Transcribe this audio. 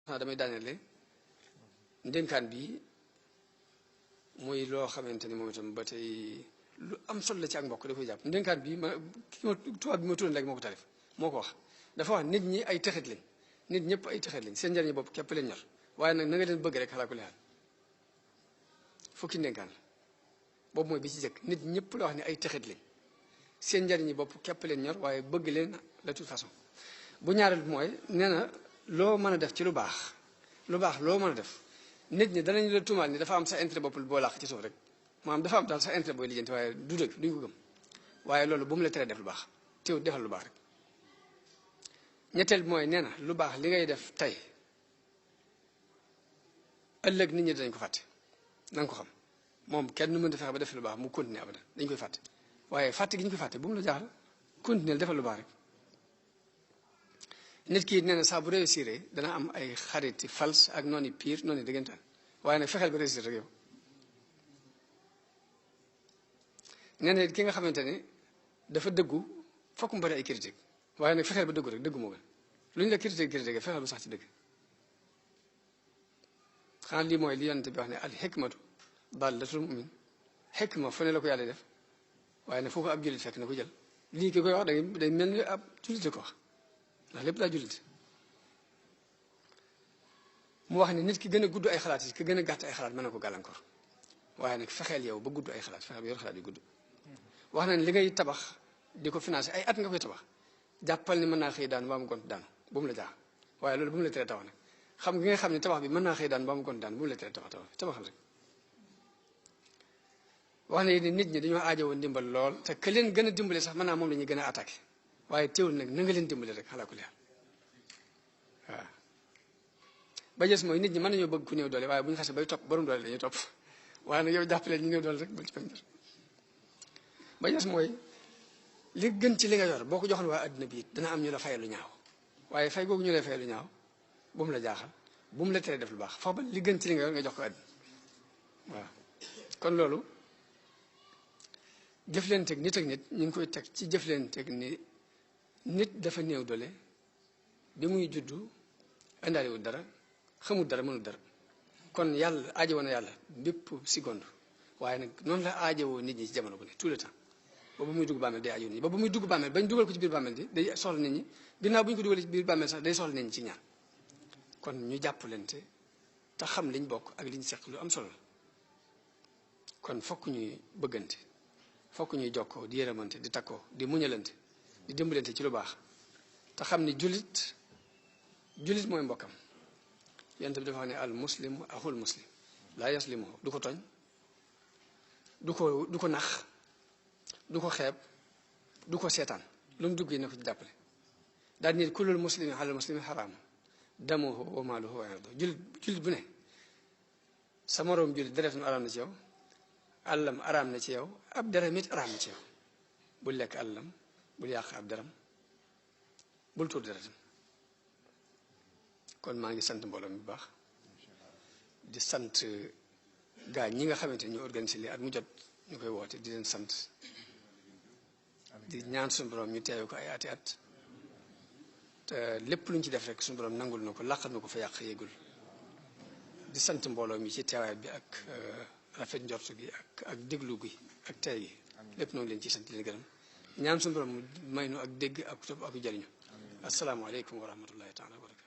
damay daanele ndénkaan bi muy loo xamante ni moom itam ba tey lu am solo la ci ak mbokk da koy jàpp ndénkaan bi tubaab bi ma tudd léegi moo ko tarif moo ko wax dafa wax nit ñi ay texit lañ nit ñëpp ay texit lañ seen njariñu bopp képp leen ñor waaye nag na nga leen bëgg rek xalaa ko leexal fukki ndénkaan la boobu mooy bi ci jëkk nit ñëpp la wax ne ay texit lañ seen njariñu bopp képp leen ñor waaye bëgg leen de toute façon bu ñaareel mooy nee na loo mën a def ci lu baax loo mën a def nit ñi danañ la tuumaal ni dafa am sa intérêt bopp boo làq ci suuf rek maanaam dafa am daal sa intérêt booy lijjanti waaye du dëgg duñ ko gëm waaye loolu bu mu la teree def lu baax teew defal lu baax rek ñetteel bi mooy nee na lu baax li ngay def tey ëllëg nit ñi dañ ko fàtte na nga ko xam moom kenn nu mën a fexe ba def lu baax mu continuer abadan dañ koy fàtte waaye fàtte gi ñu koy fàtte bu mu la jaaxal continuer defal lu baax rek nit ki nee na saa bu réussir dana am ay xariti fals ak noonu pire noonu dëggantaan waaye nag fexeel ba réussir rek yow nee na ki nga xamante ne dafa dëggu fokk mu bari ay critique waaye nag fexeel ba dëggu rek dëggu moo gën lu ñu la critique fexeel bu sax ci dëgg xanaa lii mooy li yonent bi wax ne al xikmatu dallatul mu'min xikma fu ne la ko yàlla def waaye nag foofu ab jullit fekk na ko jël lii ki koy wax day mel ni ab jullit ko wax ndax lépp daa jullit mu wax ne nit ki gën a gudd ay xalaat yi ki gën a gàtt ay xalaat mën na ko gàllankoor waaye nag fexeel yow ba gudd ay xalaat fexeel ba yor xalaat yu gudd wax na ne li ngay tabax di ko financé ay at nga koy tabax jàppal ni mën naa xëy daan ba mu gont daanu bu mu la jaax waaye loolu bu mu la tere tabax nag xam gi nga xam ne tabax bi mën naa xëy daan ba mu gont daan bu mu la tere tabaxal rek wax na ni nit ñi dañoo aajowoo ndimbal lool te que leen gën a dimbale sax mën naa moom la ñuy gën a attaqué waaye teewul nag na nga leen dimbale rek xalaa ko leer waaw ba jës mooy nit ñi mën nañoo bëgg ku néew doole waaye bu ñu xasee bay topp borom doole la ñuy topp waaye nag yow jàppale ñu néew doole rek bul ci bañ ba jës mooy li gën ci li nga yor boo ko joxoon waa adduna bi it dana am ñu la fay lu ñaaw waaye fay googu ñu lay fay lu ñaaw bu mu la jaaxal bu mu la teree def lu baax foofu ba li gën ci li nga yor nga jox ko adduna waaw kon loolu jëflanteeg nit ak nit ñu ngi koy teg ci jëflanteeg ni nit dafa néew doole bi muy juddu indaaliwul dara xamul dara mënul dara kon yàlla aajowoo na yàlla bépp seconde waaye nag noonu la aajowoo nit ñi ci jamono bu ne tout le temps ba bu muy dugg bàmmeel day aajowoo nit ñi ba bu muy dugg bàmmeel bañ dugal ko ci biir bàmmeel di day soxla nit ñi ginnaaw bu ñu ko dugalee ci biir bàmmeel sax day soxla nit ñi ci ñaan kon ñu jàppalante te xam liñ bokk ak liñ seq lu am solo la kon fokk ñuy bëggante fokk ñuy jokkoo di yërëmante di takkoo di muñalante di dimbalante ci lu baax te xam ni jullit mooy mbokkam yonent bi dafa wax ne al muslimu axul muslim laa yaslimu du ko tooñ du ko nax du ko xeeb du ko seetaan lu mu dugg yi ne ko ci jàppale daal nit kullul muslimi alal muslimi xaraam damuhu wa maaluhu wa irduhu jullit bu ne sa moroom jullit deretam araam na ci yow àllam araam na ci yow ab deram it araam na ci yow bul lekk àllam bul yàq ab deram bul tuur deretam kon maa ngi sant mbooloo mi bu baax di sant gaa ñi nga xamante ni ñu organisé lii at mu jot ñu koy woote di leen sant di ñaan suñu borom ñu teewe ko ay ati at te lépp lu ñu ci def rek suñu borom nangul na ko làqal na ko fa yàq yéegul di sant mbooloo mi ci teewaay bi ak rafet njort gi ak déglu gi ak tey gi lépp noonu leen ciy sant leen gërëm ñaan suñu borom may nu ak dégg ak topp ak jariñu asalaamaaleykum wa rahmatullahi taala wa barakatu